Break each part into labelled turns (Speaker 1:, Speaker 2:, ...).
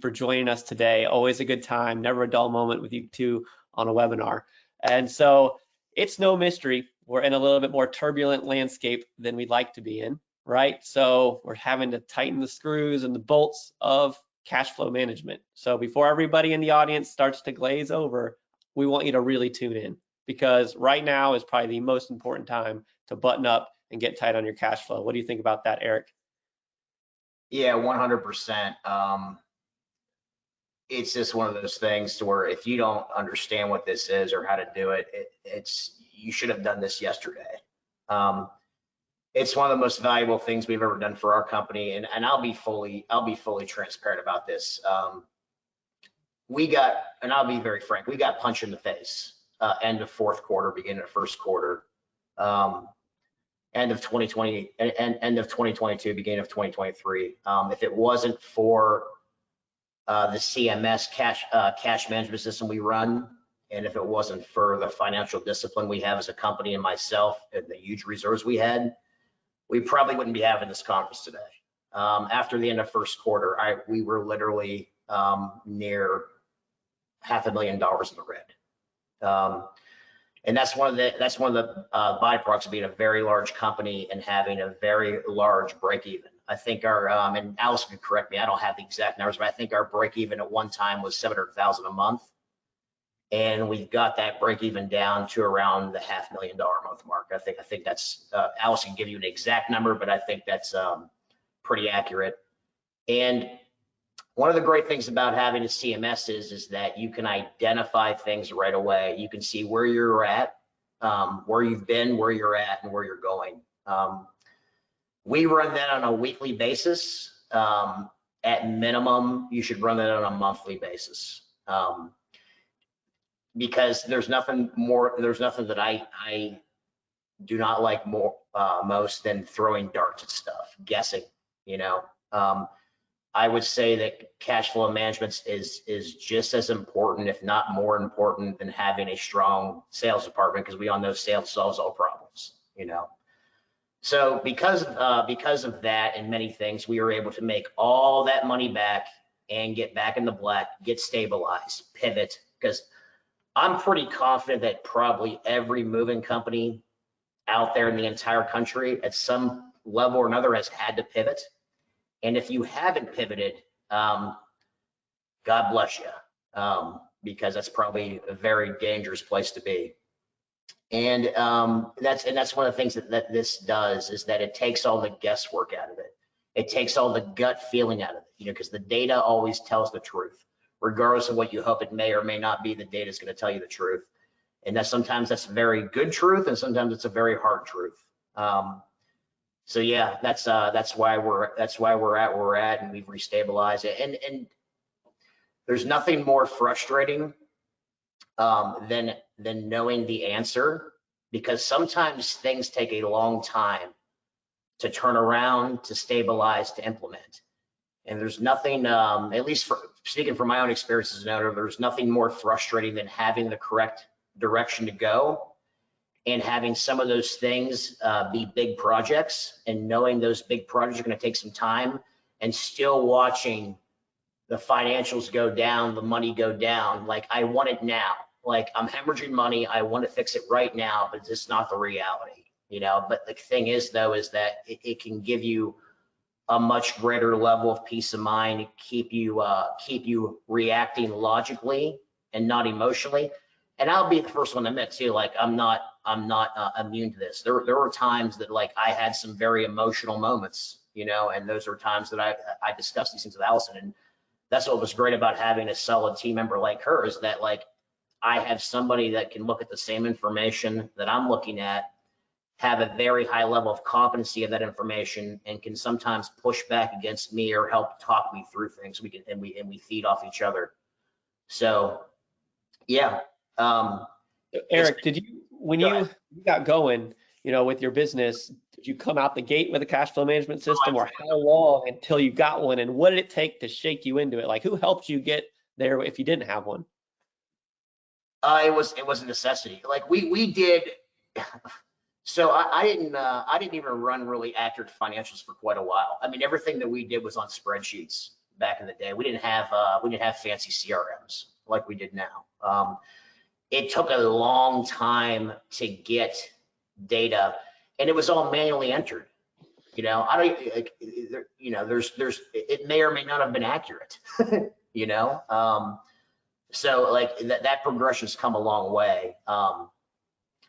Speaker 1: for joining us today. Always a good time, never a dull moment with you two on a webinar. And so it's no mystery, we're in a little bit more turbulent landscape than we'd like to be in, right? So we're having to tighten the screws and the bolts of cash flow management. So before everybody in the audience starts to glaze over, we want you to really tune in, because right now is probably the most important time to button up and get tight on your cash flow. What do you think about that, Eric?
Speaker 2: Yeah, 100%. It's just one of those things to where if you don't understand what this is or how to do it, you should have done this yesterday. It's one of the most valuable things we've ever done for our company, and I'll be fully transparent about this. And I'll be very frank, we got punched in the face end of fourth quarter, beginning of first quarter, end of 2020, end of 2022, beginning of 2023. If it wasn't for the CMS cash management system we run, and if it wasn't for the financial discipline we have as a company and myself and the huge reserves we had, we probably wouldn't be having this conference today. After the end of first quarter, we were literally near $500,000 in the red. And that's one of the byproducts of being a very large company and having a very large break even. I think our, and Allison can correct me, I don't have the exact numbers, but I think our break even at one time was $700,000 a month. And we've got that break even down to around the $500,000 a month mark. I think that's, Allison can give you an exact number, but I think that's pretty accurate. And one of the great things about having a CMS is that you can identify things right away. You can see where you're at, where you've been, where you're at, and where you're going. We run that on a weekly basis. At minimum, you should run that on a monthly basis. Because there's nothing that I do not like most than throwing darts at stuff, guessing, you know. I would say that cash flow management is just as important, if not more important, than having a strong sales department, because we all know sales solves all problems, you know. So because of that and many things, we were able to make all that money back and get back in the black, get stabilized, pivot, because I'm pretty confident that probably every moving company out there in the entire country at some level or another has had to pivot. And if you haven't pivoted, God bless you, because that's probably a very dangerous place to be. And that's one of the things that this does, is that it takes all the guesswork out of it. It takes all the gut feeling out of it, you know, because the data always tells the truth. Regardless of what you hope it may or may not be, the data is going to tell you the truth. And that sometimes that's a very good truth, and sometimes it's a very hard truth. So yeah, that's why we're at where we're at, and we've restabilized it. And there's nothing more frustrating than knowing the answer, because sometimes things take a long time to turn around, to stabilize, to implement. And there's nothing, at least speaking from my own experience as an owner, there's nothing more frustrating than having the correct direction to go and having some of those things be big projects, and knowing those big projects are going to take some time, and still watching the financials go down, the money go down. Like, I want it now. Like, I'm hemorrhaging money. I want to fix it right now, but it's not the reality, you know. But the thing is, though, is that it can give you a much greater level of peace of mind, keep you reacting logically and not emotionally. And I'll be the first one to admit too, like, I'm not immune to this. There were times that, like, I had some very emotional moments, you know, and those are times that I discussed these things with Allison. And that's what was great about having a solid team member like her, is that, like, I have somebody that can look at the same information that I'm looking at, have a very high level of competency of that information, and can sometimes push back against me or help talk me through things. We feed off each other. So yeah.
Speaker 1: Eric, when you got going, you know, with your business, did you come out the gate with a cash flow management system, or how long until you got one, and what did it take to shake you into it? Like, who helped you get there if you didn't have one?
Speaker 2: It was a necessity. Like, we did. So I didn't even run really accurate financials for quite a while. I mean, everything that we did was on spreadsheets. back in the day. We didn't have fancy CRMs like we did now. It took a long time to get data, and it was all manually entered. You know, I don't, like, you know, it may or may not have been accurate. You know, so like that progression's come a long way.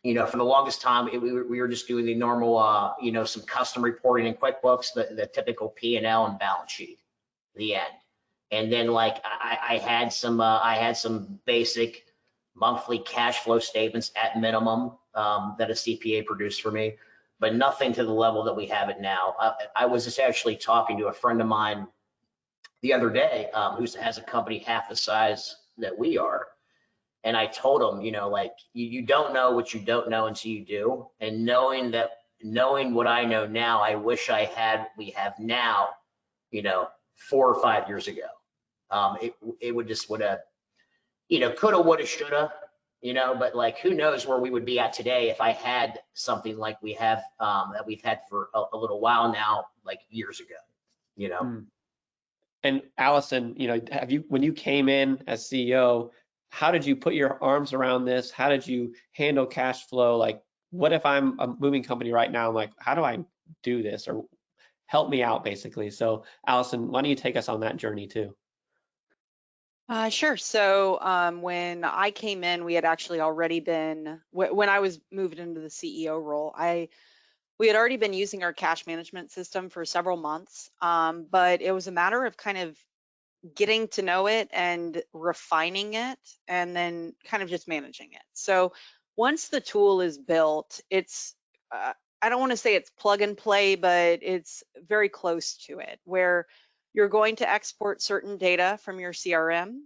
Speaker 2: You know, for the longest time, we were just doing the normal, you know, some custom reporting in QuickBooks, the typical P&L and balance sheet, the end. And then like I had some basic monthly cash flow statements at minimum that a CPA produced for me, but nothing to the level that we have it now. I was just actually talking to a friend of mine the other day who has a company half the size that we are. And I told him, you know, like you don't know what you don't know until you do. And knowing what I know now, I wish we have now, you know, 4 or 5 years ago. It would have, you know, coulda, woulda, shoulda, you know, but like who knows where we would be at today if I had something like we have that we've had for a little while now, like years ago, you know.
Speaker 1: And Allison, you know, when you came in as CEO, how did you put your arms around this? How did you handle cash flow? Like, what if I'm a moving company right now? I'm like, how do I do this? Or help me out, basically. So Allison, why don't you take us on that journey too?
Speaker 3: Sure. So when I came in, we had actually already been, when I was moved into the CEO role, we had already been using our cash management system for several months, but it was a matter of kind of getting to know it and refining it and then kind of just managing it. So once the tool is built, it's, I don't want to say it's plug and play, but it's very close to it, where you're going to export certain data from your CRM.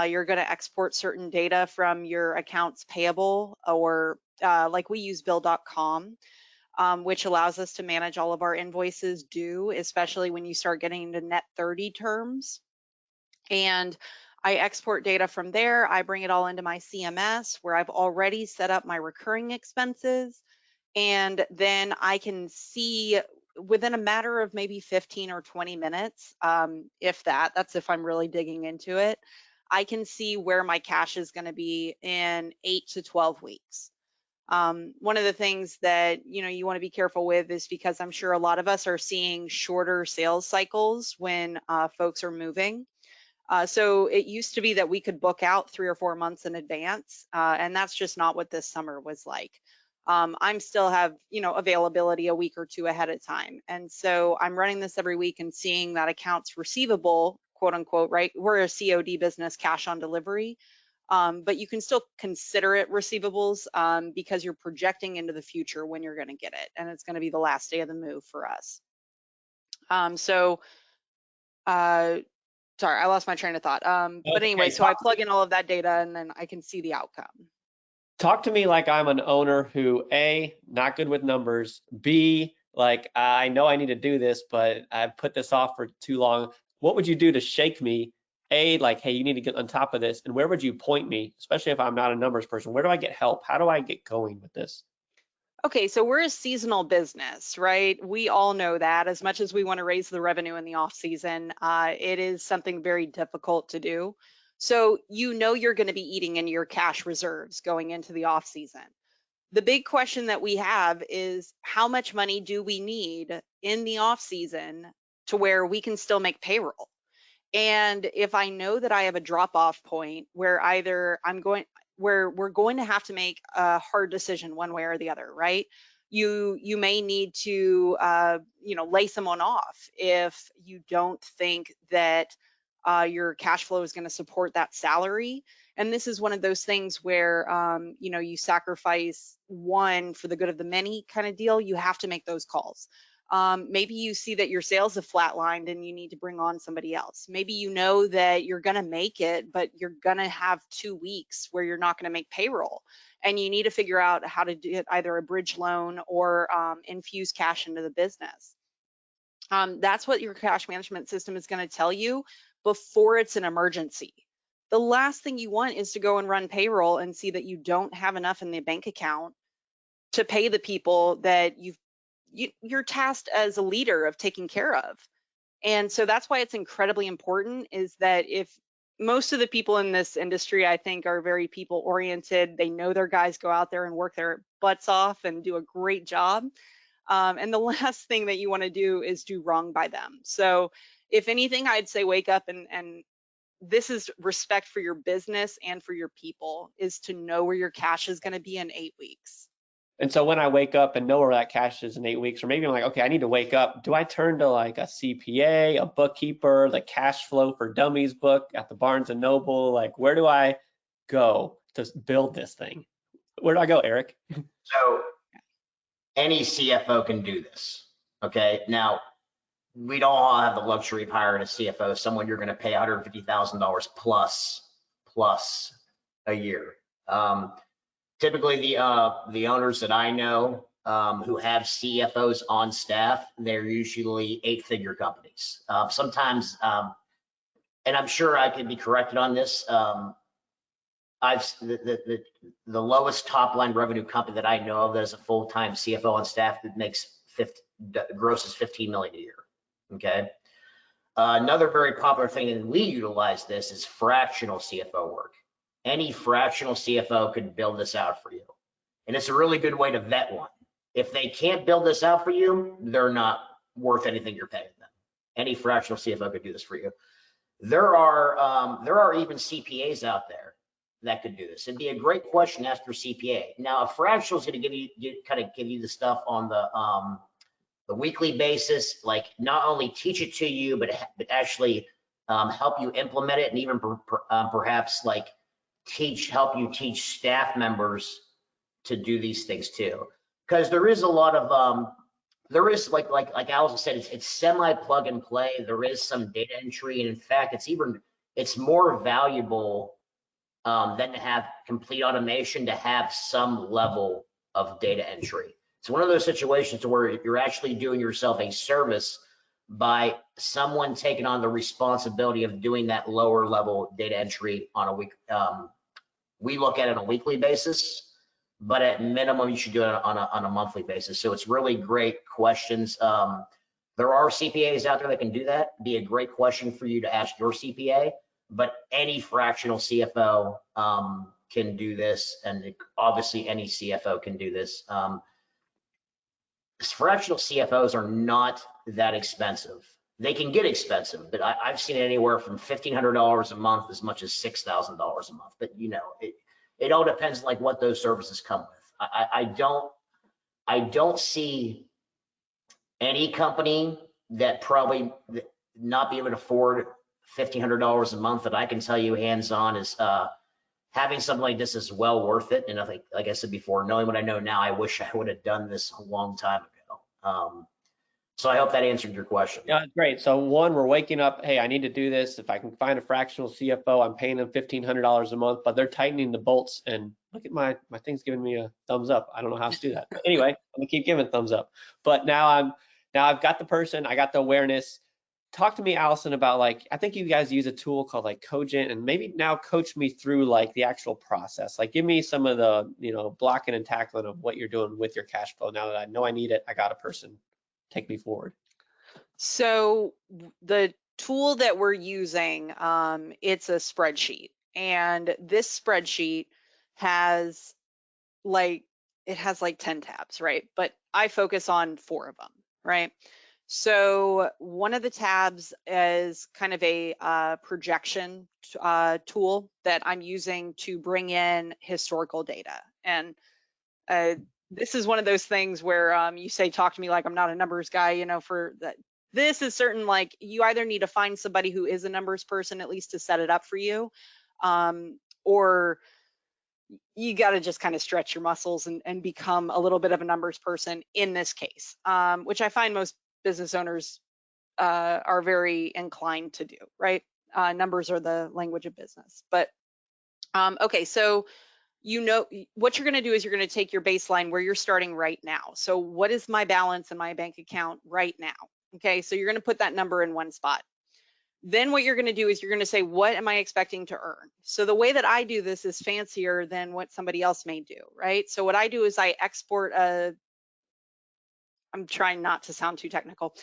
Speaker 3: You're going to export certain data from your accounts payable, or like we use bill.com. Which allows us to manage all of our invoices due, especially when you start getting into net 30 terms. And I export data from there. I bring it all into my CMS where I've already set up my recurring expenses. And then I can see within a matter of maybe 15 or 20 minutes, if that's if I'm really digging into it, I can see where my cash is going to be in 8 to 12 weeks. One of the things that you want to be careful with is because I'm sure a lot of us are seeing shorter sales cycles when folks are moving. So it used to be that we could book out 3 or 4 months in advance, and that's just not what this summer was like. I'm still have availability a week or two ahead of time, and so I'm running this every week and seeing that accounts receivable, quote unquote, right? We're a COD business, cash on delivery, but you can still consider it receivables because you're projecting into the future when you're going to get it, and it's going to be the last day of the move for us. Sorry, I lost my train of thought. But anyway, so I plug in all of that data and then I can see the outcome.
Speaker 1: Talk to me like I'm an owner who, A, not good with numbers, B, like I know I need to do this, but I've put this off for too long. What would you do to shake me? A, like, hey, you need to get on top of this. And where would you point me, especially if I'm not a numbers person? Where do I get help? How do I get going with this?
Speaker 3: Okay, so we're a seasonal business, right? We all know that. As much as we want to raise the revenue in the off season, it is something very difficult to do. So you're going to be eating in your cash reserves going into the off season. The big question that we have is how much money do we need in the off season to where we can still make payroll? And if I know that I have a drop off point where either where we're going to have to make a hard decision one way or the other, right? You may need to lay someone off if you don't think that your cash flow is going to support that salary. And this is one of those things where you sacrifice one for the good of the many kind of deal. You have to make those calls. Maybe you see that your sales have flatlined and you need to bring on somebody else. Maybe you know that you're going to make it, but you're going to have 2 weeks where you're not going to make payroll. And you need to figure out how to get either a bridge loan or infuse cash into the business. That's what your cash management system is going to tell you before it's an emergency. The last thing you want is to go and run payroll and see that you don't have enough in the bank account to pay the people that you're tasked as a leader of taking care of. And so that's why it's incredibly important, is that if most of the people in this industry, I think, are very people oriented, they know their guys go out there and work their butts off and do a great job. And the last thing that you want to do is do wrong by them. So if anything, I'd say wake up and this is respect for your business and for your people, is to know where your cash is going to be in 8 weeks.
Speaker 1: And so when I wake up and know where that cash is in 8 weeks, or maybe I'm like, okay, I need to wake up. Do I turn to like a CPA, a bookkeeper, the Cash Flow for Dummies book at the Barnes and Noble? Like, where do I go to build this thing? Where do I go, Eric?
Speaker 2: So any CFO can do this. Okay. Now, we don't all have the luxury of hiring a CFO, someone you're going to pay $150,000 plus a year. Typically, the owners that I know who have CFOs on staff, they're usually 8-figure companies. Sometimes, and I'm sure I can be corrected on this. The lowest top line revenue company that I know of that has a full-time CFO on staff that makes grosses $15 million a year. Okay. Another very popular thing, and we utilize this, is fractional CFO work. Any fractional CFO could build this out for you. And it's a really good way to vet one. If they can't build this out for you, they're not worth anything you're paying them. Any fractional CFO could do this for you. There are even CPAs out there that could do this. It'd be a great question to ask your CPA. Now, a fractional is going to give you the stuff on the weekly basis, like not only teach it to you, but actually help you implement it, and even perhaps like help you teach staff members to do these things too. Because there is a lot of there is like Allison said, it's semi plug and play. There is some data entry, and in fact, it's more valuable than to have complete automation, to have some level of data entry. It's one of those situations where you're actually doing yourself a service by someone taking on the responsibility of doing that lower level data entry on a week. We look at it on a weekly basis, but at minimum, you should do it on a monthly basis. So it's really great questions. There are CPAs out there that can do that. Be a great question for you to ask your CPA, but any fractional CFO can do this, and obviously any CFO can do this. Fractional CFOs are not that expensive. They can get expensive, but I've seen anywhere from $1,500 a month as much as $6,000 a month. But you know, it all depends like what those services come with. I don't see any company that probably not be able to afford $1,500 a month that I can tell you hands-on is having something like this is well worth it. And I think, like I said before, knowing what I know now, I wish I would have done this a long time ago. So I hope that answered your question.
Speaker 1: Yeah, great. So one, we're waking up, hey, I need to do this. If I can find a fractional CFO, I'm paying them $1,500 a month, but they're tightening the bolts, and look at my thing's giving me a thumbs up. I don't know how to do that. But anyway, I'm gonna keep giving thumbs up. But now I've got the person, I got the awareness. Talk to me, Allison, about like, I think you guys use a tool called like Cogent, and maybe now coach me through like the actual process. Like give me some of the, blocking and tackling of what you're doing with your cash flow. Now that I know I need it, I got a person. Take me forward.
Speaker 3: So the tool that we're using, it's a spreadsheet, and this spreadsheet has like 10 tabs, right? But I focus on 4 of them, right? So one of the tabs is kind of a projection tool that I'm using to bring in historical data. And this is one of those things where you say, talk to me like I'm not a numbers guy, for that. This is certain, like you either need to find somebody who is a numbers person, at least to set it up for you, or you got to just kind of stretch your muscles and become a little bit of a numbers person in this case, which I find most business owners are very inclined to do, right? Numbers are the language of business. But okay, so what you're going to do is you're going to take your baseline where you're starting right now. So what is my balance in my bank account right now? Okay, so you're going to put that number in one spot. Then what you're going to do is you're going to say, what am I expecting to earn? So the way that I do this is fancier than what somebody else may do, right? So what I do is I export I'm trying not to sound too technical.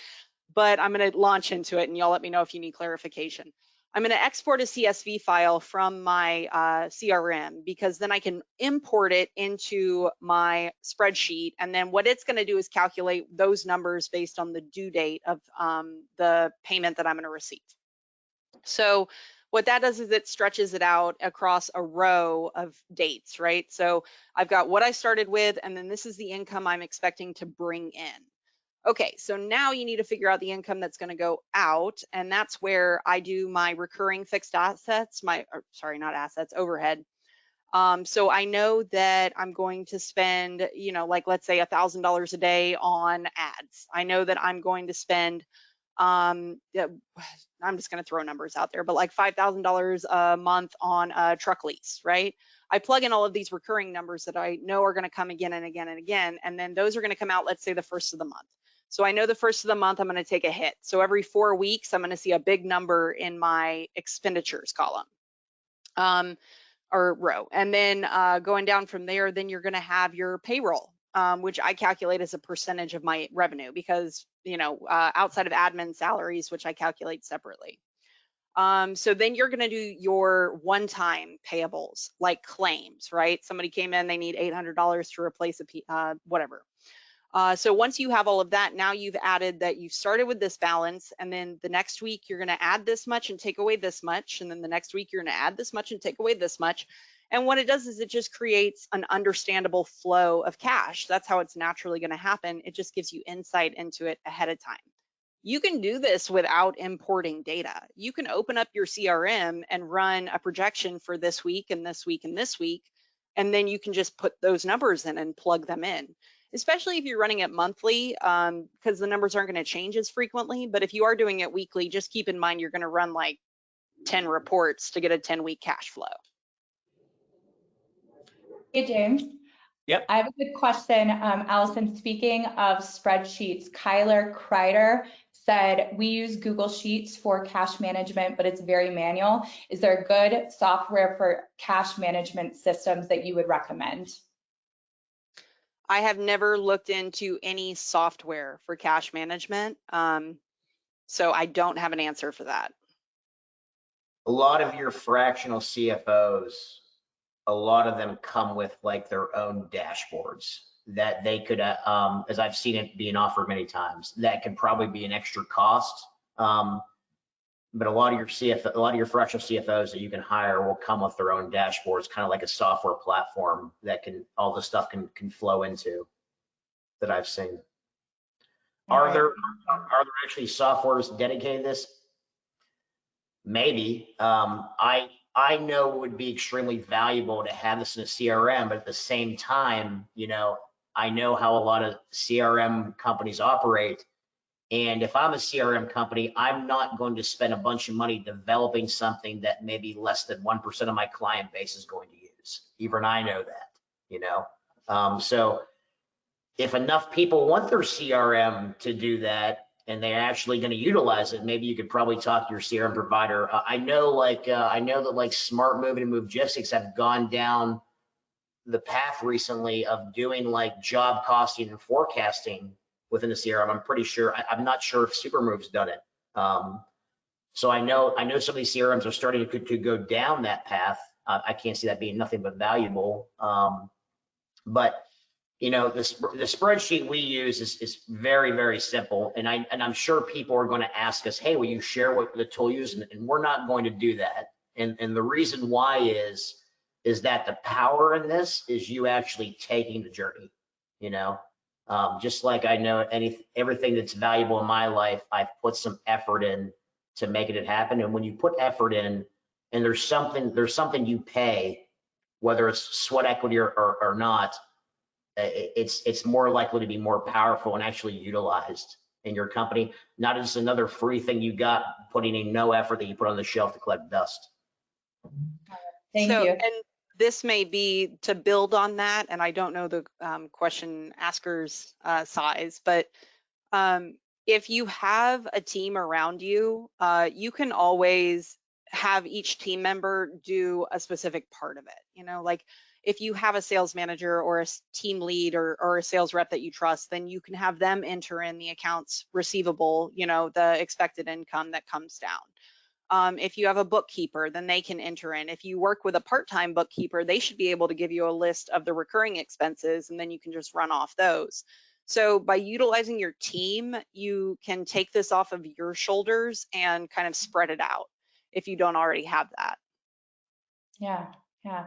Speaker 3: but I'm going to launch into it and y'all let me know if you need clarification. I'm going to export a CSV file from my CRM, because then I can import it into my spreadsheet. And then what it's going to do is calculate those numbers based on the due date of the payment that I'm going to receive. So what that does is it stretches it out across a row of dates, right? So I've got what I started with, and then this is the income I'm expecting to bring in. Okay, so now you need to figure out the income that's going to go out, and that's where I do my recurring fixed assets, overhead. So I know that I'm going to spend, like let's say $1,000 a day on ads. I know that I'm going to spend, I'm just going to throw numbers out there, but like $5,000 a month on a truck lease, right? I plug in all of these recurring numbers that I know are going to come again and again and again, and then those are going to come out, let's say the first of the month. So I know the first of the month I'm going to take a hit. So every 4 weeks, I'm going to see a big number in my expenditures column or row. And then going down from there, then you're going to have your payroll, which I calculate as a percentage of my revenue, because, outside of admin salaries, which I calculate separately. So then you're going to do your one-time payables, like claims, right? Somebody came in, they need $800 to replace whatever. So once you have all of that, now you've added that you've started with this balance, and then the next week you're going to add this much and take away this much, and then the next week you're going to add this much and take away this much. And what it does is it just creates an understandable flow of cash. That's how it's naturally going to happen. It just gives you insight into it ahead of time. You can do this without importing data. You can open up your CRM and run a projection for this week and this week and this week, and then you can just put those numbers in and plug them in. Especially if you're running it monthly, because the numbers aren't going to change as frequently. But if you are doing it weekly, just keep in mind you're going to run like 10 reports to get a 10-week cash flow.
Speaker 4: Hey, James.
Speaker 1: Yep.
Speaker 4: I have a good question. Allison, speaking of spreadsheets, Kyler Kreider said, we use Google Sheets for cash management, but it's very manual. Is there good software for cash management systems that you would recommend?
Speaker 3: I have never looked into any software for cash management, so I don't have an answer for that.
Speaker 2: A lot of your fractional CFOs, a lot of them come with like their own dashboards that they could, as I've seen it being offered many times, that can probably be an extra cost. But a lot of your fractional CFOs that you can hire will come with their own dashboards, kind of like a software platform that all the stuff can flow into, that I've seen. Are there actually softwares dedicated to this? Maybe. I know it would be extremely valuable to have this in a CRM, but at the same time, I know how a lot of CRM companies operate. And if I'm a CRM company, I'm not going to spend a bunch of money developing something that maybe less than 1% of my client base is going to use. Even I know that, so if enough people want their CRM to do that, and they're actually going to utilize it, maybe you could probably talk to your CRM provider. I know that Smart Move and Movegistics have gone down the path recently of doing like job costing and forecasting within the CRM. I'm pretty sure. I'm not sure if Supermove's done it. So I know some of these CRMs are starting to go down that path. I can't see that being nothing but valuable. But the spreadsheet we use is very, very simple. And I'm sure people are going to ask us, hey, will you share what the tool you use? And we're not going to do that. And the reason why is that the power in this is you actually taking the journey, just like I know everything that's valuable in my life, I've put some effort in to making it happen. And when you put effort in, and there's something you pay, whether it's sweat equity or not, it's more likely to be more powerful and actually utilized in your company, not just another free thing you got putting in no effort that you put on the shelf to collect dust.
Speaker 4: Thank you.
Speaker 3: And this may be to build on that, and I don't know the question asker's size, but if you have a team around you, you can always have each team member do a specific part of it. Like if you have a sales manager or a team lead or a sales rep that you trust, then you can have them enter in the accounts receivable, you know, the expected income that comes down. If you have a bookkeeper, then they can enter in. If you work with a part-time bookkeeper, they should be able to give you a list of the recurring expenses, and then you can just run off those. So by utilizing your team, you can take this off of your shoulders and kind of spread it out if you don't already have that.
Speaker 4: Yeah, yeah.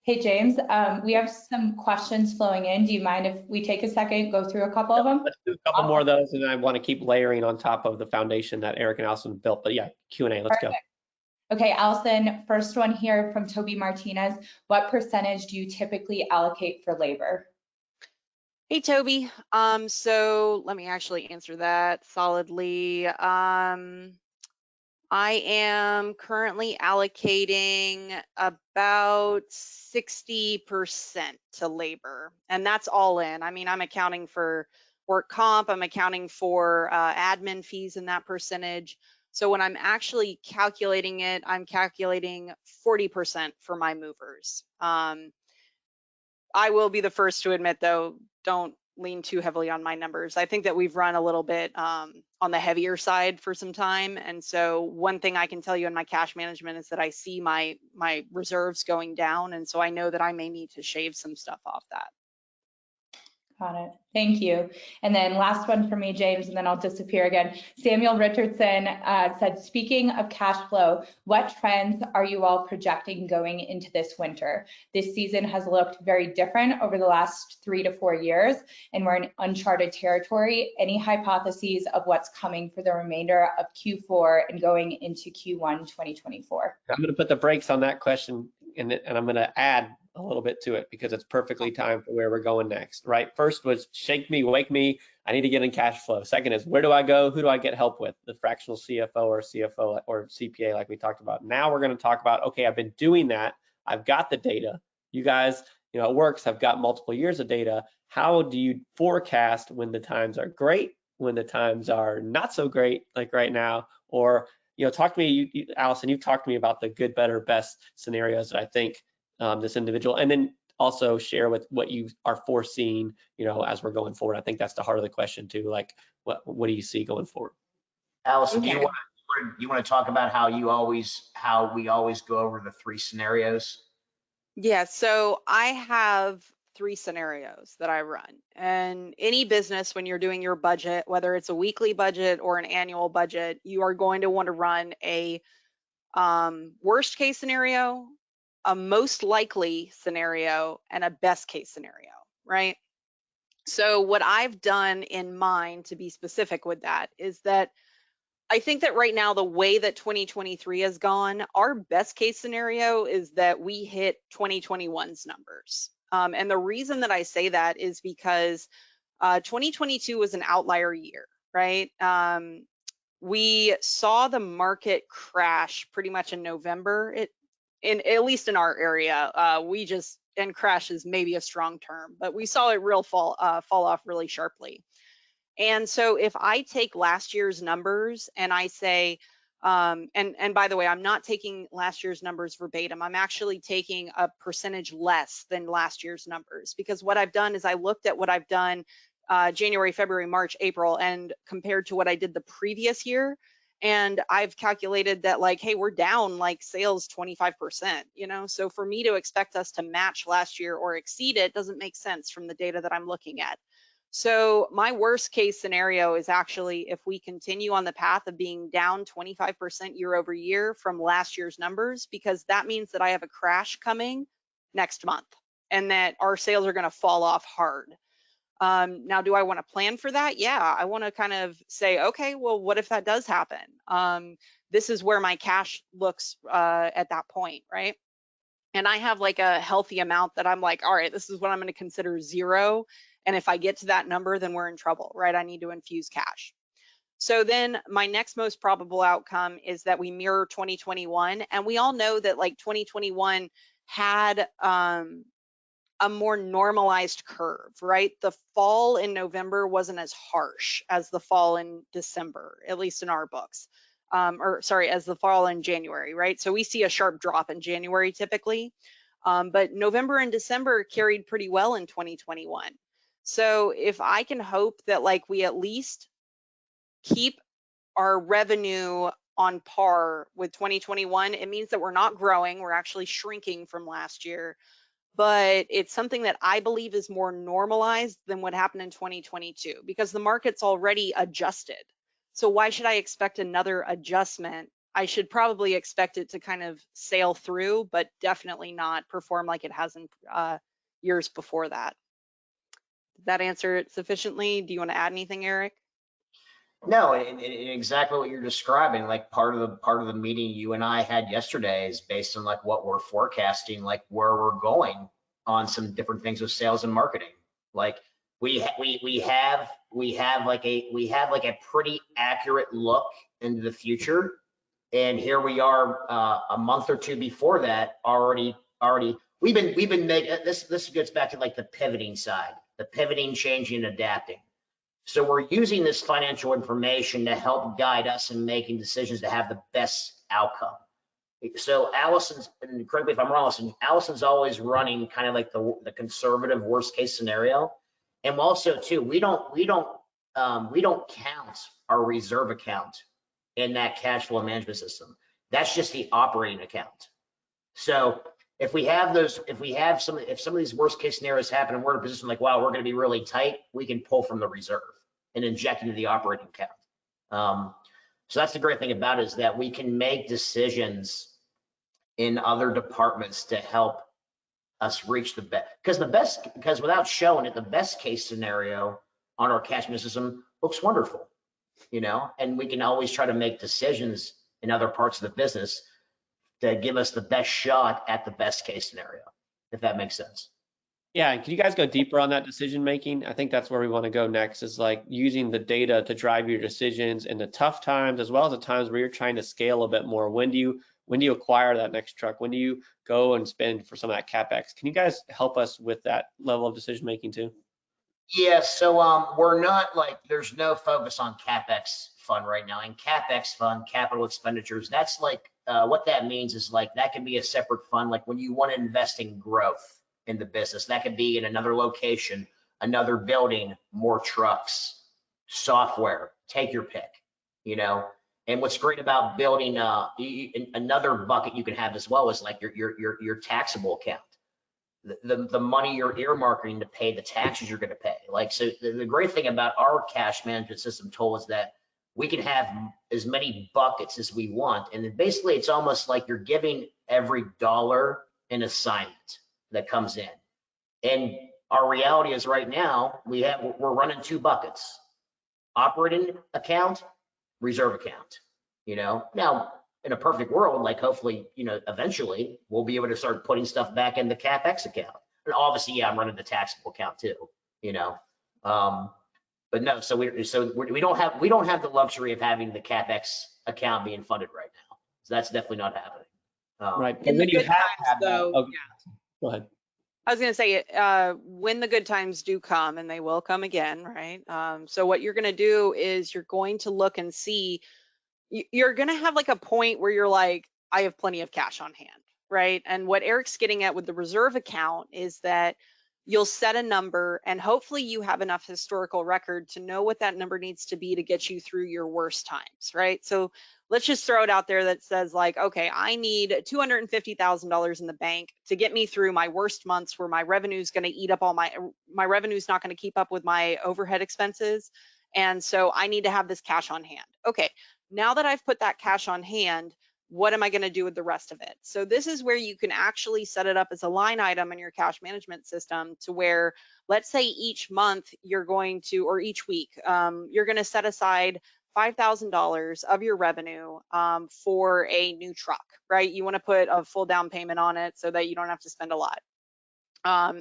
Speaker 4: Hey, James, we have some questions flowing in. Do you mind if we take a second, go through a couple of them?
Speaker 1: Let's do a couple more of those, and I want to keep layering on top of the foundation that Eric and Allison built. But yeah, Q&A, let's go.
Speaker 4: Okay, Allison, first one here from Toby Martinez. What percentage do you typically allocate for labor?
Speaker 3: Hey, Toby. So let me actually answer that solidly. I am currently allocating about 60% to labor, and that's all in. I mean, I'm accounting for work comp, I'm accounting for admin fees in that percentage. So when I'm actually calculating it, I'm calculating 40% for my movers. I will be the first to admit, though, don't lean too heavily on my numbers. I think that we've run a little bit on the heavier side for some time. And so one thing I can tell you in my cash management is that I see my reserves going down. And so I know that I may need to shave some stuff off that.
Speaker 4: Got it. Thank you. And then last one for me, James, and then I'll disappear again. Samuel Richardson said, speaking of cash flow, what trends are you all projecting going into this winter? This season has looked very different over the last 3 to 4 years, and we're in uncharted territory. Any hypotheses of what's coming for the remainder of Q4 and going into Q1 2024?
Speaker 1: I'm going to put the brakes on that question, and I'm going to add a little bit to it because it's perfectly timed for where we're going next, right? First was shake me, wake me. I need to get in cash flow. Second is where do I go? Who do I get help with? The fractional CFO or CFO or CPA like we talked about. Now we're going to talk about, okay, I've been doing that. I've got the data. You guys, you know, at Wirks, I've got multiple years of data. How do you forecast when the times are great, when the times are not so great, like right now? Or, you know, talk to me, Allison, you've talked to me about the good, better, best scenarios that I think this individual, and then also share with what you are foreseeing, you know, as we're going forward. I think that's the heart of the question too. Like, what do you see going forward?
Speaker 2: Allison,
Speaker 3: Okay.
Speaker 2: do you want to talk about how we always go over the 3 scenarios?
Speaker 3: Yeah, so I have 3 scenarios that I run. And any business, when you're doing your budget, whether it's a weekly budget or an annual budget, you are going to want to run a worst case scenario, a most likely scenario, and a best case scenario, right? So what I've done in mind, to be specific with that, is that I think that right now, the way that 2023 has gone, our best case scenario is that we hit 2021's numbers. And the reason that I say that is because 2022 was an outlier year, right? We saw the market crash pretty much in November. At least in our area, and crash is maybe a strong term, but we saw it fall off really sharply. And so if I take last year's numbers and I say, and by the way, I'm not taking last year's numbers verbatim. I'm actually taking a percentage less than last year's numbers, because what I've done is I looked at what I've done January, February, March, April, and compared to what I did the previous year. And I've calculated that, like, hey, we're down like sales 25%, you know? So for me to expect us to match last year or exceed it doesn't make sense from the data that I'm looking at. So my worst case scenario is actually if we continue on the path of being down 25% year over year from last year's numbers, because that means that I have a crash coming next month and that our sales are going to fall off hard. Now, do I want to plan for that? Yeah, I want to kind of say, okay, well, what if that does happen? This is where my cash looks at that point, right? And I have like a healthy amount that I'm like, all right, this is what I'm going to consider zero. And if I get to that number, then we're in trouble, right? I need to infuse cash. So then my next most probable outcome is that we mirror 2021. And we all know that like 2021 had a more normalized curve, right? The fall in November wasn't as harsh as the fall in December, at least in our books. As the fall in January, right? So we see a sharp drop in January typically. But November and December carried pretty well in 2021. So if I can hope that like we at least keep our revenue on par with 2021, it means that we're not growing, we're actually shrinking from last year. But it's something that I believe is more normalized than what happened in 2022 because the market's already adjusted. So why should I expect another adjustment? I should probably expect it to kind of sail through, but definitely not perform like it has in years before that. Did that answer it sufficiently? Do you want to add anything, Eric?
Speaker 2: No, exactly what you're describing. Like part of the meeting you and I had yesterday is based on like what we're forecasting, like where we're going on some different things with sales and marketing. Like we have like a pretty accurate look into the future, and here we are a month or two before that already we've been making this gets back to like the pivoting side, the pivoting, changing, adapting. So we're using this financial information to help guide us in making decisions to have the best outcome. So Allison's, and correct me if I'm wrong, Allison's always running kind of like the conservative worst case scenario. And also too, we don't count our reserve account in that cash flow management system. That's just the operating account. So if some of these worst case scenarios happen and we're in a position like, wow, we're going to be really tight, we can pull from the reserve and inject into the operating account. So that's the great thing about it, is that we can make decisions in other departments to help us reach the best. Because without showing it, the best case scenario on our cash management system looks wonderful, and we can always try to make decisions in other parts of the business to give us the best shot at the best case scenario, if that makes sense.
Speaker 1: Yeah, and can you guys go deeper on that decision making? I think that's where we want to go next, is like using the data to drive your decisions in the tough times as well as the times where you're trying to scale a bit more. When do you acquire that next truck? When do you go and spend for some of that CapEx? Can you guys help us with that level of decision making too?
Speaker 2: Yeah, so we're not like, there's no focus on CapEx fund right now. And CapEx fund, capital expenditures, that's like what that means is like that can be a separate fund. Like when you want to invest in growth in the business, that could be in another location, another building, more trucks, software, take your pick, And what's great about building another bucket you can have as well is like your taxable account. The money you're earmarking to pay the taxes you're going to pay. Like, so the great thing about our cash management system tool is that we can have as many buckets as we want. And then basically it's almost like you're giving every dollar an assignment that comes in. And our reality is right now we're running two buckets: operating account, reserve account. Now in a perfect world, like hopefully, eventually we'll be able to start putting stuff back in the CapEx account. And obviously, yeah, I'm running the taxable account too, but no, so we don't have the luxury of having the CapEx account being funded right now. So that's definitely not happening.
Speaker 1: Right.
Speaker 3: In the good times, though,
Speaker 1: yeah. Go ahead.
Speaker 3: I was going to say, when the good times do come, and they will come again, right? So what you're going to do is you're going to look and see, you're going to have like a point where you're like, I have plenty of cash on hand, right? And what Eric's getting at with the reserve account is that you'll set a number, and hopefully you have enough historical record to know what that number needs to be to get you through your worst times, right? So let's just throw it out there that says like, okay, I need $250,000 in the bank to get me through my worst months where my revenue is going to eat up all my revenue is not going to keep up with my overhead expenses. And so I need to have this cash on hand. Okay, now that I've put that cash on hand, what am I going to do with the rest of it? So this is where you can actually set it up as a line item in your cash management system, to where, let's say each month you're going to, or each week, you're going to set aside $5,000 of your revenue for a new truck, right? You want to put a full down payment on it so that you don't have to spend a lot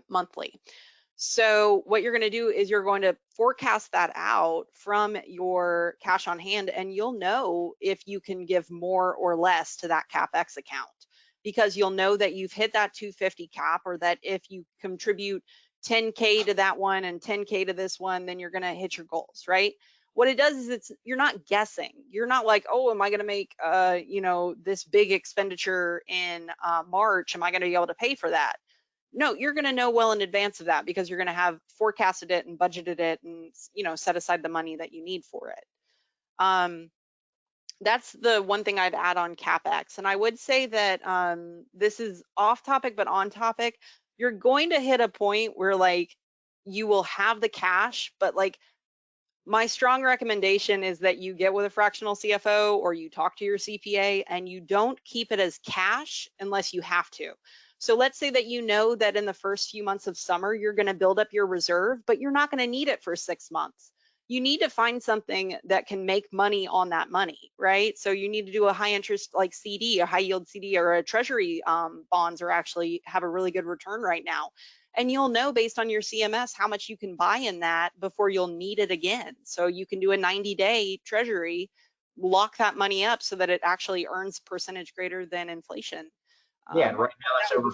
Speaker 3: monthly. So what you're going to do is you're going to forecast that out from your cash on hand, and you'll know if you can give more or less to that CapEx account, because you'll know that you've hit that 250 cap, or that if you contribute 10K to that one and 10K to this one, then you're going to hit your goals, right? What it does is you're not guessing. You're not like, oh, am I going to make, this big expenditure in March? Am I going to be able to pay for that? No, you're going to know well in advance of that because you're going to have forecasted it and budgeted it and, set aside the money that you need for it. That's the one thing I'd add on CapEx. And I would say that this is off topic, but on topic. You're going to hit a point where like you will have the cash, but like my strong recommendation is that you get with a fractional CFO or you talk to your CPA and you don't keep it as cash unless you have to. So let's say that you know that in the first few months of summer, you're going to build up your reserve, but you're not going to need it for 6 months. You need to find something that can make money on that money, right? So you need to do a high interest like CD, a high yield CD, or a treasury bonds are actually have a really good return right now. And you'll know based on your CMS how much you can buy in that before you'll need it again. So you can do a 90-day treasury, lock that money up so that it actually earns percentage greater than inflation.
Speaker 2: Yeah, right now that's over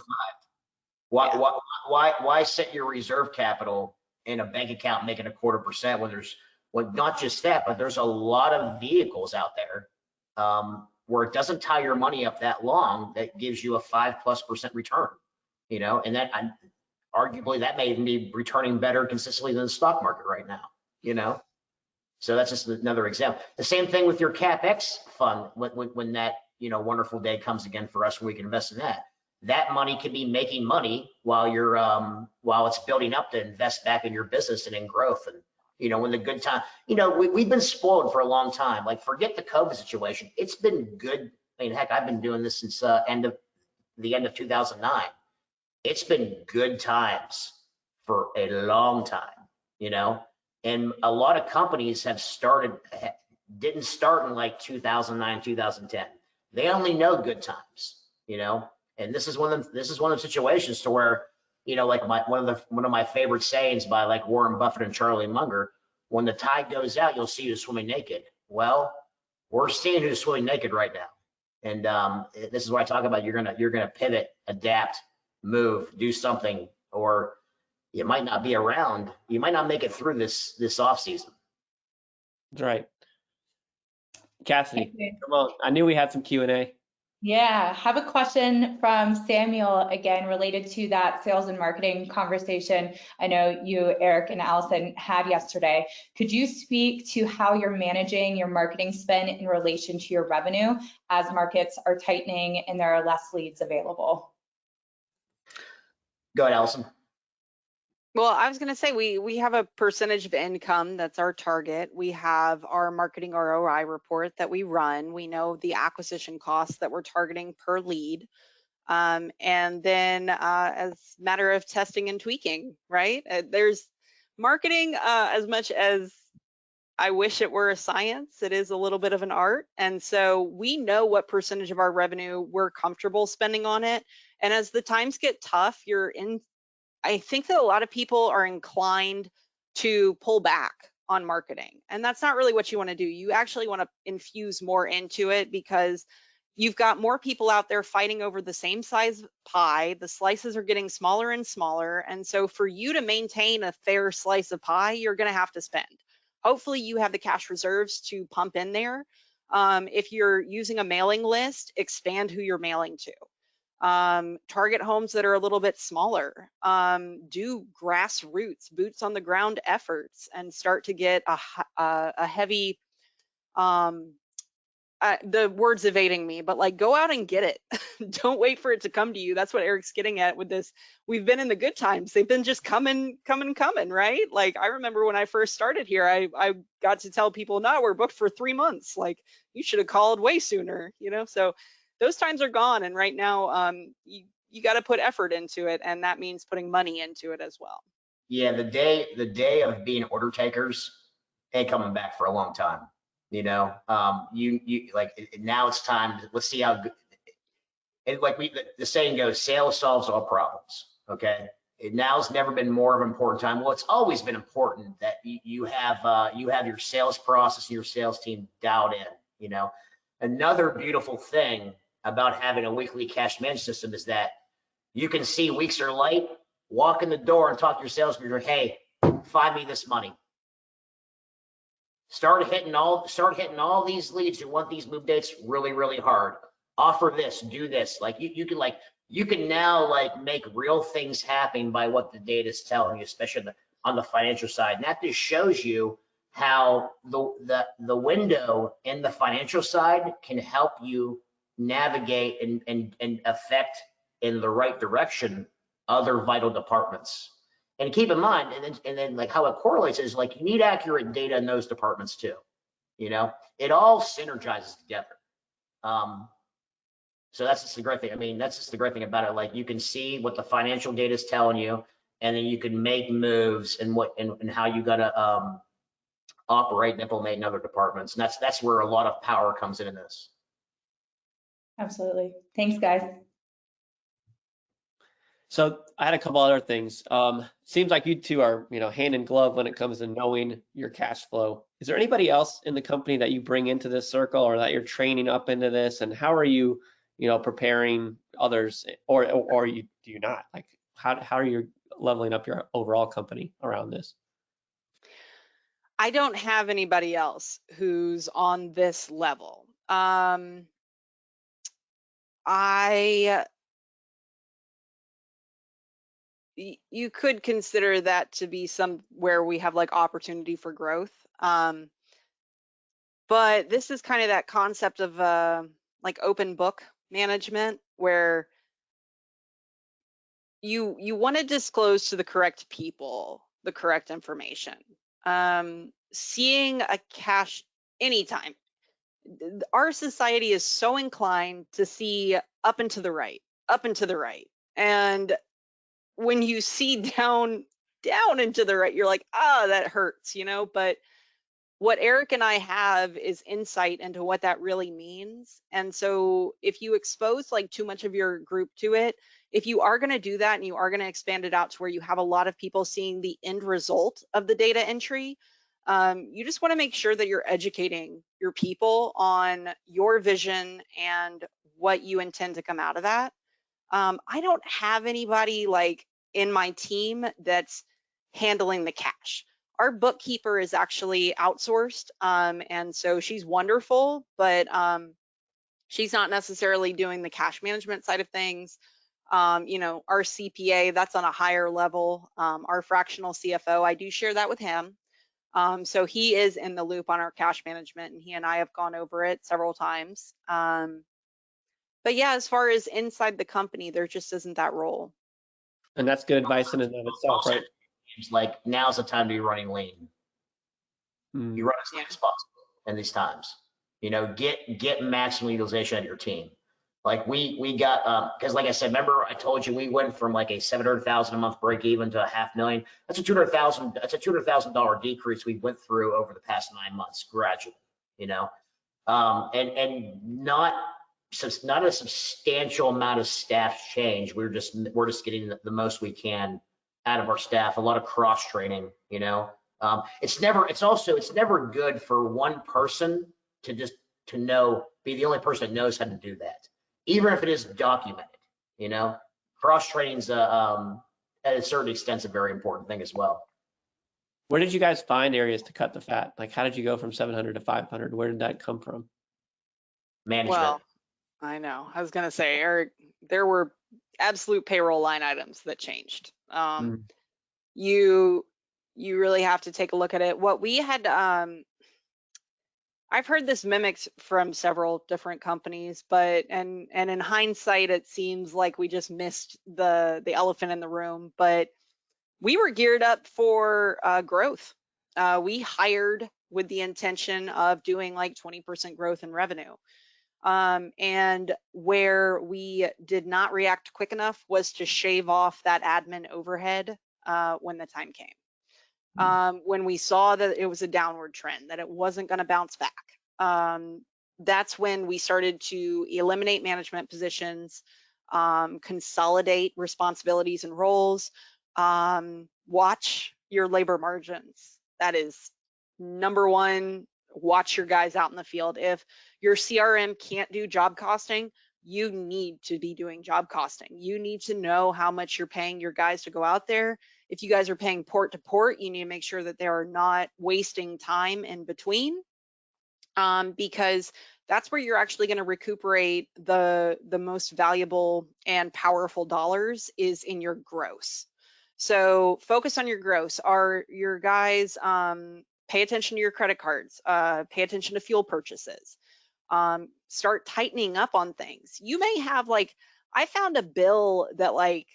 Speaker 2: 5. Why set your reserve capital in a bank account making 0.25% when there's, well, not just that, but there's a lot of vehicles out there where it doesn't tie your money up that long that gives you a 5+% return, and that arguably that may even be returning better consistently than the stock market right now, So that's just another example. The same thing with your CapEx fund when that, wonderful day comes again for us where we can invest in that. That money could be making money while you're while it's building up to invest back in your business and in growth. And when the good time, we've been spoiled for a long time. Like forget the COVID situation. It's been good. I mean, heck, I've been doing this since the end of 2009. It's been good times for a long time, and a lot of companies didn't start in like 2009, 2010. They only know good times, and this is one of the situations to where, like one of my favorite sayings by like Warren Buffett and Charlie Munger, when the tide goes out, you'll see who's swimming naked. Well, we're seeing who's swimming naked right now. And this is what I talk about. You're gonna pivot, adapt, move, do something, or you might not be around. You might not make it through this off season.
Speaker 1: That's right. Cassidy, come on. I knew we had some Q&A.
Speaker 4: Yeah, have a question from Samuel again related to that sales and marketing conversation I know you, Eric, and Allison had yesterday. Could you speak to how you're managing your marketing spend in relation to your revenue as markets are tightening and there are less leads available?
Speaker 2: Go ahead, Allison.
Speaker 3: Well, I was going to say we have a percentage of income that's our target. We have our marketing ROI report that we run. We know the acquisition costs that we're targeting per lead. And then as a matter of testing and tweaking, right? There's marketing, as much as I wish it were a science, it is a little bit of an art. And so we know what percentage of our revenue we're comfortable spending on it. And as the times get tough, I think that a lot of people are inclined to pull back on marketing, and that's not really what you want to do. You actually want to infuse more into it because you've got more people out there fighting over the same size pie. The slices are getting smaller and smaller, and so for you to maintain a fair slice of pie, you're going to have to spend. Hopefully you have the cash reserves to pump in there. If you're using a mailing list, expand who you're mailing to. Target homes that are a little bit smaller, do grassroots, boots on the ground efforts, and start to get a heavy, the word's evading me, but like go out and get it. Don't wait for it to come to you. That's what Eric's getting at with this. We've been in the good times. They've been just coming, right? Like I remember when I first started here, I got to tell people, no, we're booked for 3 months. Like you should have called way sooner, so those times are gone. And right now, you got to put effort into it. And that means putting money into it as well.
Speaker 2: Yeah, the day of being order takers ain't coming back for a long time. You like now it's time. Let's see how good. And like the saying goes, sales solves all problems. Okay. Now's never been more of an important time. Well, it's always been important that you have your sales process and your sales team dialed in. Another beautiful thing about having a weekly cash management system is that you can see weeks are light, walk in the door and talk to your sales manager, hey, find me this money. Start hitting all these leads who want these move dates really, really hard. Offer this, do this. Like you can now like make real things happen by what the data is telling you, especially on the financial side. And that just shows you how the window in the financial side can help you navigate and affect in the right direction other vital departments. And keep in mind, and then like how it correlates is like you need accurate data in those departments too. You know, it all synergizes together. So that's just the great thing. I mean, that's just the great thing about it. Like you can see what the financial data is telling you, and then you can make moves and and how you gotta operate and implement in other departments. And that's where a lot of power comes in this.
Speaker 4: Absolutely. Thanks, guys.
Speaker 1: So I had a couple other things. Seems like you two are, hand in glove when it comes to knowing your cash flow. Is there anybody else in the company that you bring into this circle or that you're training up into this? And how are you, preparing others, or do you not? Like, how are you leveling up your overall company around this?
Speaker 3: I don't have anybody else who's on this level. You could consider that to be where we have like opportunity for growth. But this is kind of that concept of like open book management, where you want to disclose to the correct people the correct information. Seeing a cash anytime. Our society is so inclined to see up and to the right, up and to the right. And when you see down and to the right, you're like, that hurts, but what Eric and I have is insight into what that really means. And so if you expose like too much of your group to it, if you are going to do that and you are going to expand it out to where you have a lot of people seeing the end result of the data entry, you just want to make sure that you're educating your people on your vision and what you intend to come out of that. I don't have anybody like in my team that's handling the cash. Our bookkeeper is actually outsourced, and so she's wonderful, but she's not necessarily doing the cash management side of things. Our CPA, that's on a higher level. Our fractional CFO, I do share that with him. So he is in the loop on our cash management, and he and I have gone over it several times. But yeah, as far as inside the company, there just isn't that role.
Speaker 1: And that's good advice in and of itself, right?
Speaker 2: It's like now's the time to be running lean. You run as lean as possible in these times. Get maximum utilization of your team. Like we got because like I said, remember I told you we went from like a $700,000 a month break even to $500,000. That's a $200,000 decrease we went through over the past 9 months gradually. And not a substantial amount of staff change. We're just getting the most we can out of our staff. A lot of cross training. It's never good for one person to be the only person that knows how to do that, even if it is documented. Cross training's at a certain extent a very important thing as well.
Speaker 1: Where did you guys find areas to cut the fat? Like, how did you go from 700 to 500? Where did that come from?
Speaker 2: Management.
Speaker 3: Well, I know. I was going to say, Eric, there were absolute payroll line items that changed. You really have to take a look at it. What we had, I've heard this mimicked from several different companies, but and in hindsight, it seems like we just missed the elephant in the room. But we were geared up for growth. We hired with the intention of doing like 20% growth in revenue. And where we did not react quick enough was to shave off that admin overhead when the time came. When we saw that it was a downward trend, that it wasn't going to bounce back, that's when we started to eliminate management positions, consolidate responsibilities and roles, watch your labor margins. That is number one. Watch your guys out in the field. If your CRM can't do job costing, you need to be doing job costing. You need to know how much you're paying your guys to go out there. If you guys are paying port to port, you need to make sure that they are not wasting time in between, because that's where you're actually going to recuperate the most valuable and powerful dollars is in your gross. So focus on your gross. Are your guys, pay attention to your credit cards, pay attention to fuel purchases, start tightening up on things. You may have, like, I found a bill that, like,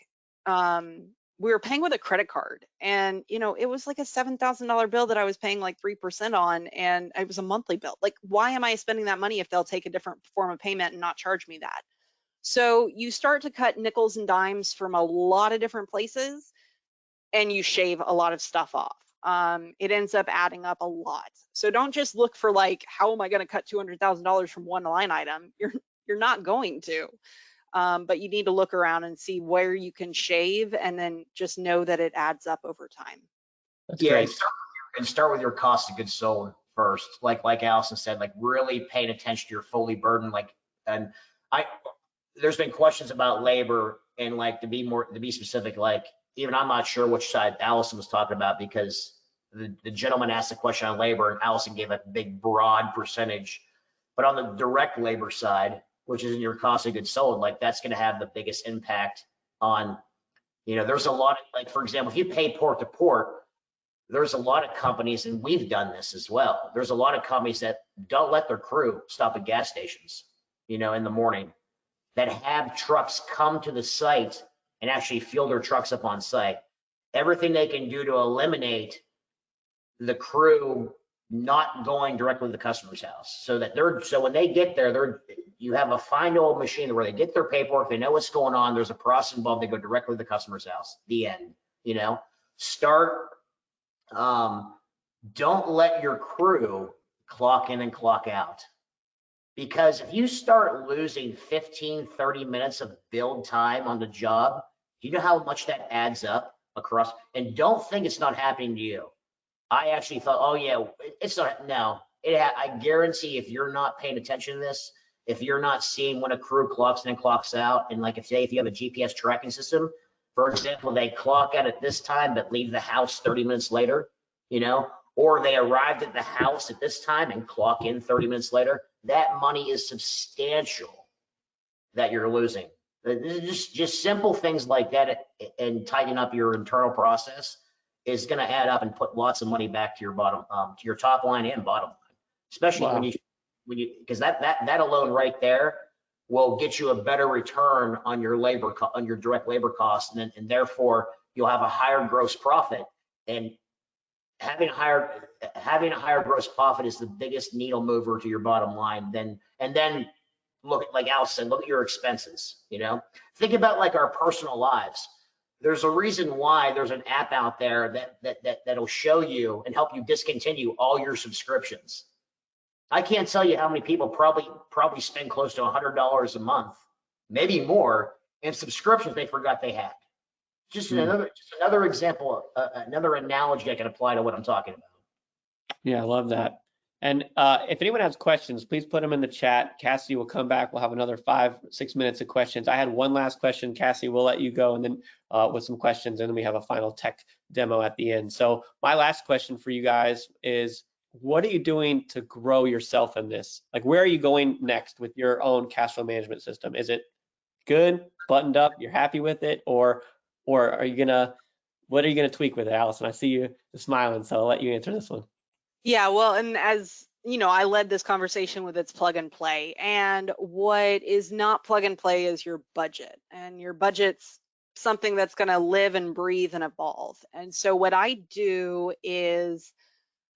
Speaker 3: we were paying with a credit card, and it was like a $7,000 bill that I was paying like 3% on, and it was a monthly bill. Like, why am I spending that money if they'll take a different form of payment and not charge me that? So you start to cut nickels and dimes from a lot of different places, and you shave a lot of stuff off. It ends up adding up a lot. So don't just look for, like, how am I going to cut $200,000 from one line item? You're not going to. But you need to look around and see where you can shave, and then just know that it adds up over time.
Speaker 1: That's
Speaker 2: Yeah,
Speaker 1: great.
Speaker 2: and start with your cost of goods sold first. Like Allison said, like really paying attention to your fully burdened. And there's been questions about labor, and like to be specific, like even I'm not sure which side Allison was talking about, because the gentleman asked a question on labor and Allison gave a big broad percentage. But on the direct labor side, which is in your cost of goods sold, like that's going to have the biggest impact on, there's a lot of, like, for example, if you pay port to port, there's a lot of companies, and we've done this as well. There's a lot of companies that don't let their crew stop at gas stations, in the morning, that have trucks come to the site and actually fuel their trucks up on site. Everything they can do to eliminate the crew not going directly to the customer's house, so when they get there, you have a fine old machine where they get their paperwork, they know what's going on, there's a process involved, they go directly to the customer's house. The end. Start. Don't let your crew clock in and clock out, because if you start losing 15-30 minutes of build time on the job, do you know how much that adds up across? And don't think it's not happening to you. I actually thought, oh yeah, it's not. No, I guarantee if you're not paying attention to this, if you're not seeing when a crew clocks in and clocks out, and like if you have a GPS tracking system, for example, they clock out at this time but leave the house 30 minutes later, or they arrived at the house at this time and clock in 30 minutes later, that money is substantial that you're losing. Just simple things like that, and tighten up your internal process is going to add up and put lots of money back to your to your top line and bottom line, especially when you because that alone right there will get you a better return on your on your direct labor costs, and therefore you'll have a higher gross profit. And having a higher gross profit is the biggest needle mover to your bottom line. And then look, like Allison, look at your expenses. Think about like our personal lives. There's a reason why there's an app out there that'll show you and help you discontinue all your subscriptions. I can't tell you how many people probably spend close to $100 a month, maybe more, in subscriptions they forgot they had. Just another example, another analogy I can apply to what I'm talking about.
Speaker 1: Yeah, I love that. And if anyone has questions, please put them in the chat. Cassie will come back. We'll have another 5-6 minutes of questions. I had one last question. Cassie, we'll let you go, and then with some questions, and then we have a final tech demo at the end. So my last question for you guys is, what are you doing to grow yourself in this? Like, where are you going next with your own cash flow management system? Is it good, buttoned up, you're happy with it, or are you what are you gonna tweak with it, Allison? I see you smiling, so I'll let you answer this one.
Speaker 3: Yeah, well, and as you know, I led this conversation with its plug and play, and what is not plug and play is your budget, and your budget's something that's going to live and breathe and evolve. And so what I do is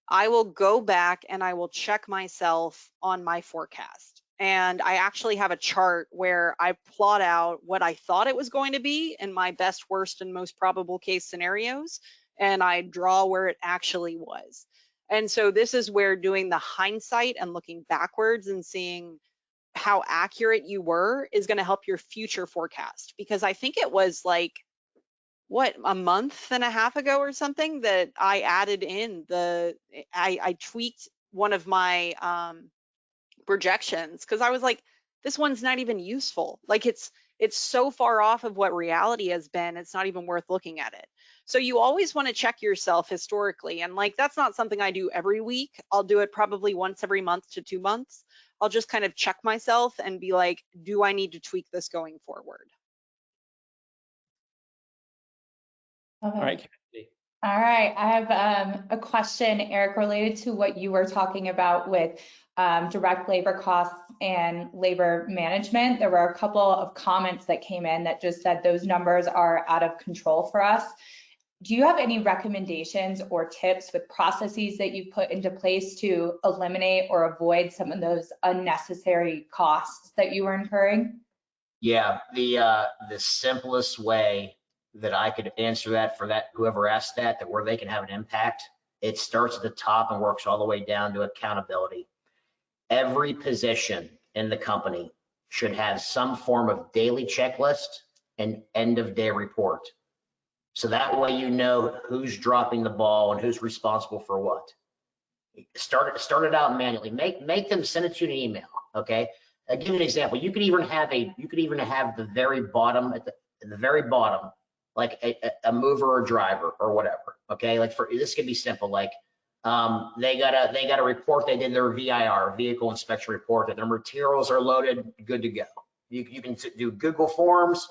Speaker 3: I will go back and I will check myself on my forecast. And I actually have a chart where I plot out what I thought it was going to be in my best, worst, and most probable case scenarios, and I draw where it actually was. And so this is where doing the hindsight and looking backwards and seeing how accurate you were is going to help your future forecast. Because I think it was like, a month and a half ago or something that I added in I tweaked one of my projections, because I was like, this one's not even useful. Like it's so far off of what reality has been, it's not even worth looking at it. So you always want to check yourself historically. And like, that's not something I do every week. I'll do it probably once every month to 2 months. I'll just kind of check myself and be like, do I need to tweak this going forward?
Speaker 1: All right. Kathy.
Speaker 4: All right, I have a question, Eric, related to what you were talking about with direct labor costs and labor management. There were a couple of comments that came in that just said those numbers are out of control for us. Do you have any recommendations or tips with processes that you put into place to eliminate or avoid some of those unnecessary costs that you were incurring?
Speaker 2: Yeah, the simplest way that I could answer that for that whoever asked that where they can have an impact, it starts at the top and works all the way down to accountability. Every position in the company should have some form of daily checklist and end of day report. So that way you know who's dropping the ball and who's responsible for what. Start it out manually. Make them send it to you in an email. Okay. I'll give you an example. You could even have the very bottom at the very bottom, like a mover or driver or whatever. Okay. Like this could be simple. Like they got a report. They did their VIR, vehicle inspection report, that their materials are loaded, good to go. You can do Google Forms.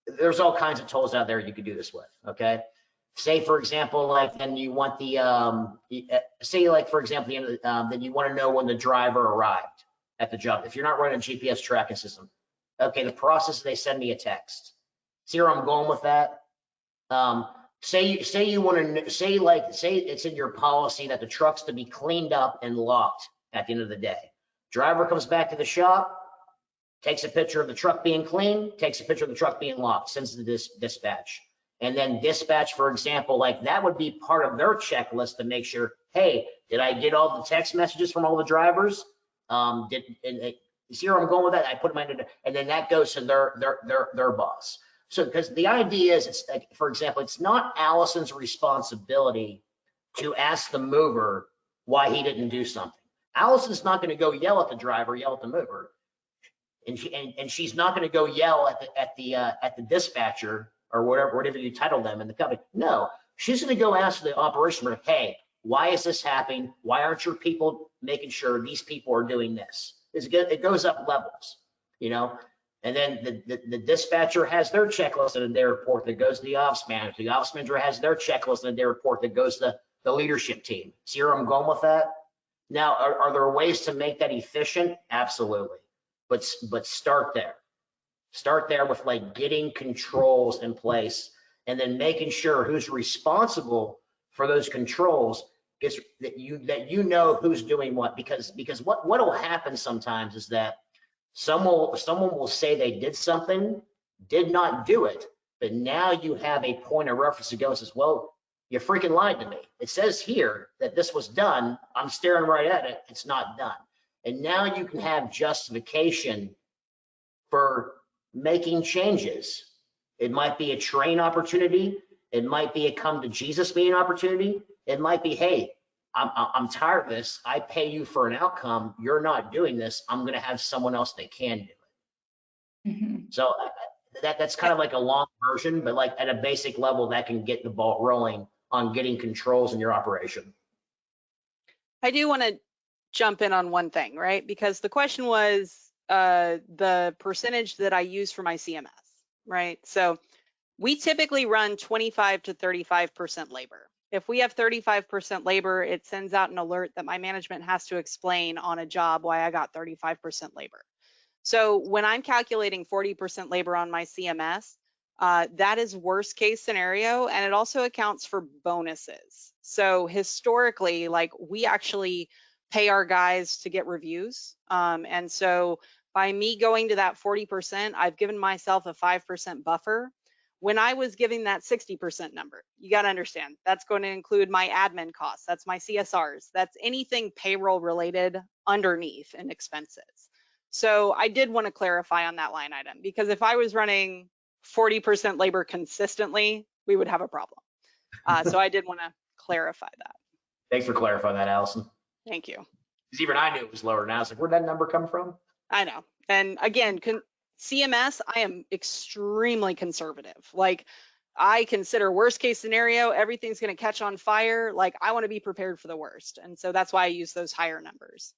Speaker 2: There's all kinds of tools out there you could do this with. Okay. Say for example, like then you want the say like for example then you want to know when the driver arrived at the job. If you're not running a GPS tracking system, okay, the process, they send me a text. See where I'm going with that? Say you want to say it's in your policy that the truck's to be cleaned up and locked at the end of the day. Driver comes back to the shop, takes a picture of the truck being clean, takes a picture of the truck being locked, sends it to dispatch. And then dispatch, for example, like that would be part of their checklist to make sure, hey, did I get all the text messages from all the drivers? You see where I'm going with that? I put them in, and then that goes to their boss. So, because the idea is, it's like, for example, it's not Allison's responsibility to ask the mover why he didn't do something. Allison's not going to go yell at the driver, yell at the mover, and she's not going to go yell at the dispatcher or whatever you title them in the company. No, she's going to go ask the operation, hey, why is this happening? Why aren't your people making sure these people are doing this? It goes up levels, you know. And then the dispatcher has their checklist in their report that goes to the ops manager. The ops manager has their checklist in their report that goes to the leadership team. See where I'm going with that? Now, are there ways to make that efficient? Absolutely. But start there. Start there with like getting controls in place and then making sure who's responsible for those controls, is that you know who's doing what, because what will happen sometimes is that someone will say they did something, did not do it, but now you have a point of reference that goes as, well, you freaking lied to me. It says here that this was done. I'm staring right at it. It's not done. And now you can have justification for making changes. It might be a train opportunity. It might be a come to Jesus meeting opportunity. It might be, hey, I'm tired of this. I pay you for an outcome. You're not doing this. I'm going to have someone else that can do it.
Speaker 4: Mm-hmm.
Speaker 2: So that's kind of like a long version, but like at a basic level, that can get the ball rolling on getting controls in your operation.
Speaker 3: I do want to jump in on one thing, right? Because the question was the percentage that I use for my CMS, right? So we typically run 25 to 35% labor. If we have 35% labor, it sends out an alert that my management has to explain on a job why I got 35% labor. So when I'm calculating 40% labor on my CMS, that is worst case scenario, and it also accounts for bonuses. So historically, like we actually pay our guys to get reviews. And so by me going to that 40%, I've given myself a 5% buffer. When I was giving that 60% number, you got to understand that's going to include my admin costs, that's my CSRs, that's anything payroll related underneath in expenses. So I did want to clarify on that line item, because if I was running 40% labor consistently, we would have a problem. So I did want to clarify that.
Speaker 2: Thanks for clarifying that, Allison.
Speaker 3: Thank you.
Speaker 2: Because even I knew it was lower. Now I was like, where'd that number come from?
Speaker 3: I know. And again, CMS, I am extremely conservative. Like, I consider worst case scenario, everything's going to catch on fire. Like, I want to be prepared for the worst. And so that's why I use those higher numbers.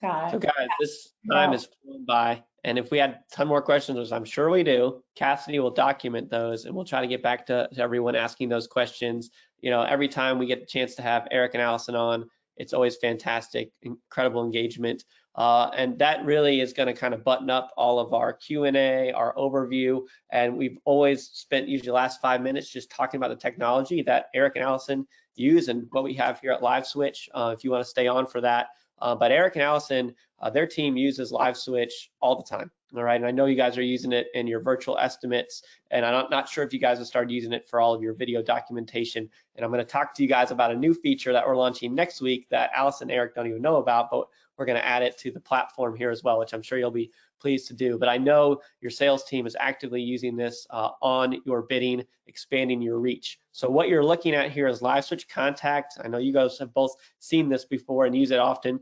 Speaker 4: Got
Speaker 1: So
Speaker 4: it.
Speaker 1: guys, this time
Speaker 4: Wow.
Speaker 1: is flown by, and if we had a ton more questions, which I'm sure we do, Cassidy will document those, and we'll try to get back to everyone asking those questions. You know, every time we get the chance to have Eric and Allison on, it's always fantastic, incredible engagement, and that really is going to kind of button up all of our Q&A, our overview, and we've always spent usually the last 5 minutes just talking about the technology that Eric and Allison use and what we have here at LiveSwitch. If you want to stay on for that. But Eric and Allison, their team uses LiveSwitch all the time. All right, and I know you guys are using it in your virtual estimates, and I'm not sure if you guys have started using it for all of your video documentation. And I'm going to talk to you guys about a new feature that we're launching next week that Allison and Eric don't even know about, but we're going to add it to the platform here as well, which I'm sure you'll be pleased to do. But I know your sales team is actively using this on your bidding, expanding your reach. So what you're looking at here is LiveSwitch Contact. I know you guys have both seen this before and use it often.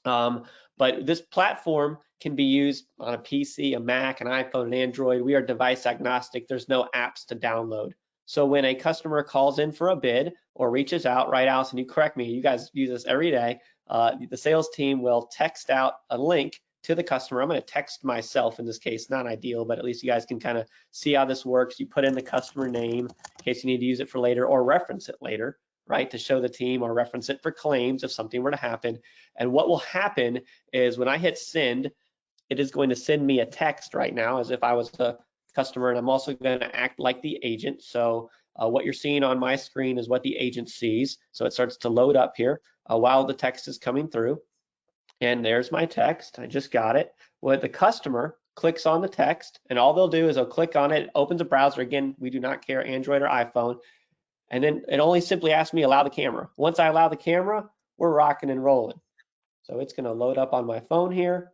Speaker 1: But this platform can be used on a PC, a Mac, an iPhone, an Android. We are device agnostic. There's no apps to download. So when a customer calls in for a bid or reaches out, right, Allison, you correct me, you guys use this every day. The sales team will text out a link to the customer. I'm going to text myself in this case, not ideal, but at least you guys can kind of see how this works. You put in the customer name in case you need to use it for later or reference it later, right, to show the team, or reference it for claims if something were to happen. And what will happen is when I hit send, it is going to send me a text right now as if I was a customer, and I'm also going to act like the agent. So what you're seeing on my screen is what the agent sees. So it starts to load up here while the text is coming through. And there's my text. I just got it. When the customer clicks on the text, and all they'll do is they'll click on it, opens a browser. Again, we do not care Android or iPhone. And then it only simply asks me allow the camera. Once I allow the camera, we're rocking and rolling. So it's going to load up on my phone here.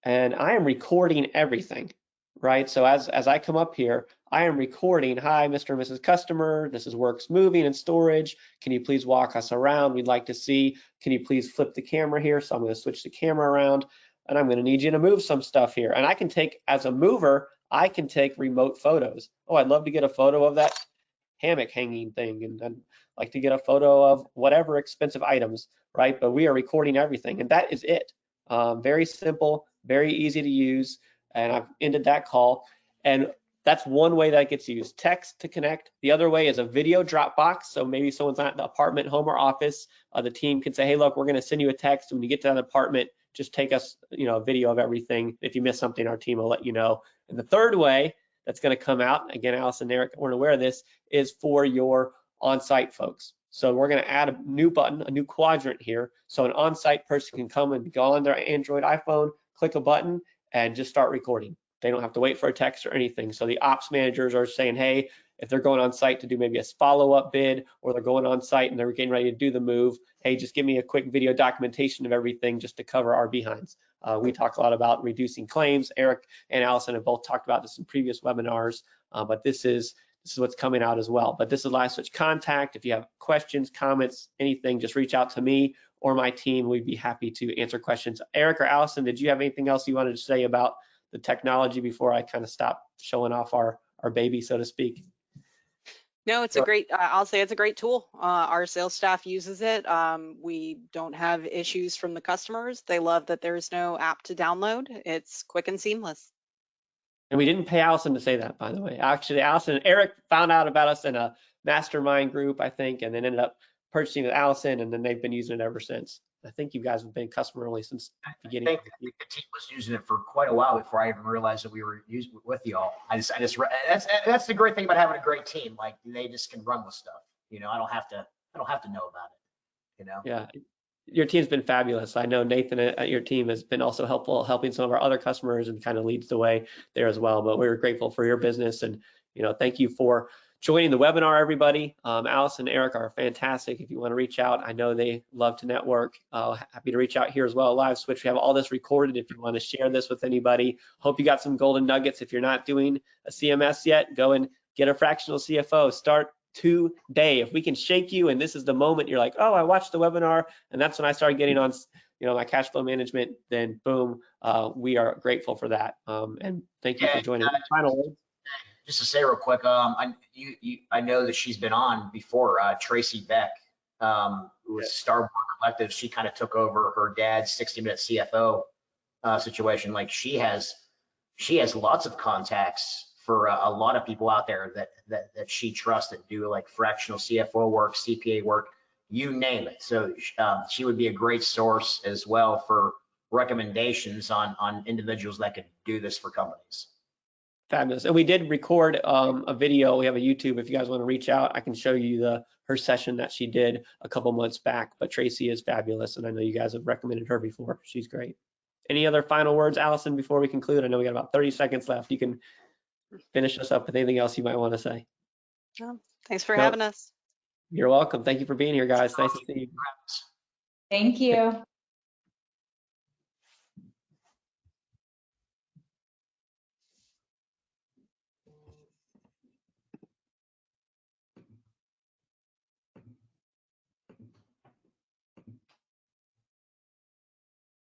Speaker 1: And I am recording everything, right? So as I come up here, I am recording, hi, Mr. and Mrs. Customer, this is Wirks Moving and Storage. Can you please walk us around? We'd like to see, can you please flip the camera here? So I'm going to switch the camera around, and I'm going to need you to move some stuff here. And I can take, as a mover, I can take remote photos. Oh, I'd love to get a photo of that hammock hanging thing, and I'd like to get a photo of whatever expensive items, right? But we are recording everything, and that is it. Very simple, very easy to use, and I've ended that call. And that's one way that gets used, text to connect. The other way is a video Dropbox. So maybe someone's not in the apartment, home, or office. The team can say, hey, look, we're going to send you a text. When you get to that apartment, just take us, a video of everything. If you miss something, our team will let you know. And the third way that's going to come out, again, Allison and Eric weren't aware of this, is for your on-site folks. So we're going to add a new button, a new quadrant here. So an on-site person can come and go on their Android, iPhone, click a button, and just start recording. They don't have to wait for a text or anything. So the ops managers are saying, hey, if they're going on site to do maybe a follow-up bid, or they're going on site and they're getting ready to do the move, hey, just give me a quick video documentation of everything just to cover our behinds. We talk a lot about reducing claims. Eric and Allison have both talked about this in previous webinars, but this is what's coming out as well. But this is LiveSwitch Contact. If you have questions, comments, anything, just reach out to me or my team. We'd be happy to answer questions. Eric or Allison, did you have anything else you wanted to say about the technology before I kind of stop showing off our baby, so to speak?
Speaker 3: No, it's a great, I'll say it's a great tool. Our sales staff uses it. We don't have issues from the customers. They love that there's no app to download. It's quick and seamless.
Speaker 1: And we didn't pay Allison to say that, by the way. Actually, Allison and Eric found out about us in a mastermind group, I think, and then ended up purchasing with Allison, and then they've been using it ever since. I think you guys have been customer only since the beginning.
Speaker 2: I think the team was using it for quite a while before I even realized that we were using it with y'all. That's the great thing about having a great team. Like, they just can run with stuff. I don't have to know about it.
Speaker 1: Yeah, your team's been fabulous. I know Nathan at your team has been also helping some of our other customers, and kind of leads the way there as well. But we're grateful for your business, and thank you for joining the webinar, everybody. Allison and Eric are fantastic. If you want to reach out, I know they love to network. Happy to reach out here as well. LiveSwitch, we have all this recorded if you want to share this with anybody. Hope you got some golden nuggets. If you're not doing a CMS yet, go and get a fractional CFO. Start today. If we can shake you, and this is the moment you're like, oh, I watched the webinar, and that's when I started getting on my cash flow management, then boom, we are grateful for that. And thank you for joining. Final words.
Speaker 2: Just to say real quick, I know that she's been on before. Tracy Beck, who was Starboard Collective. She kind of took over her dad's 60-minute CFO situation. Like she has lots of contacts for a lot of people out there that she trusts that do like fractional CFO work, CPA work, you name it. So she would be a great source as well for recommendations on individuals that could do this for companies.
Speaker 1: Fabulous. And we did record a video. We have a YouTube. If you guys want to reach out, I can show you her session that she did a couple months back. But Tracy is fabulous, and I know you guys have recommended her before. She's great. Any other final words, Allison, before we conclude? I know we got about 30 seconds left. You can finish us up with anything else you might want to say.
Speaker 3: No, thanks for having us.
Speaker 1: You're welcome. Thank you for being here, guys. Nice to see you.
Speaker 4: Thank you.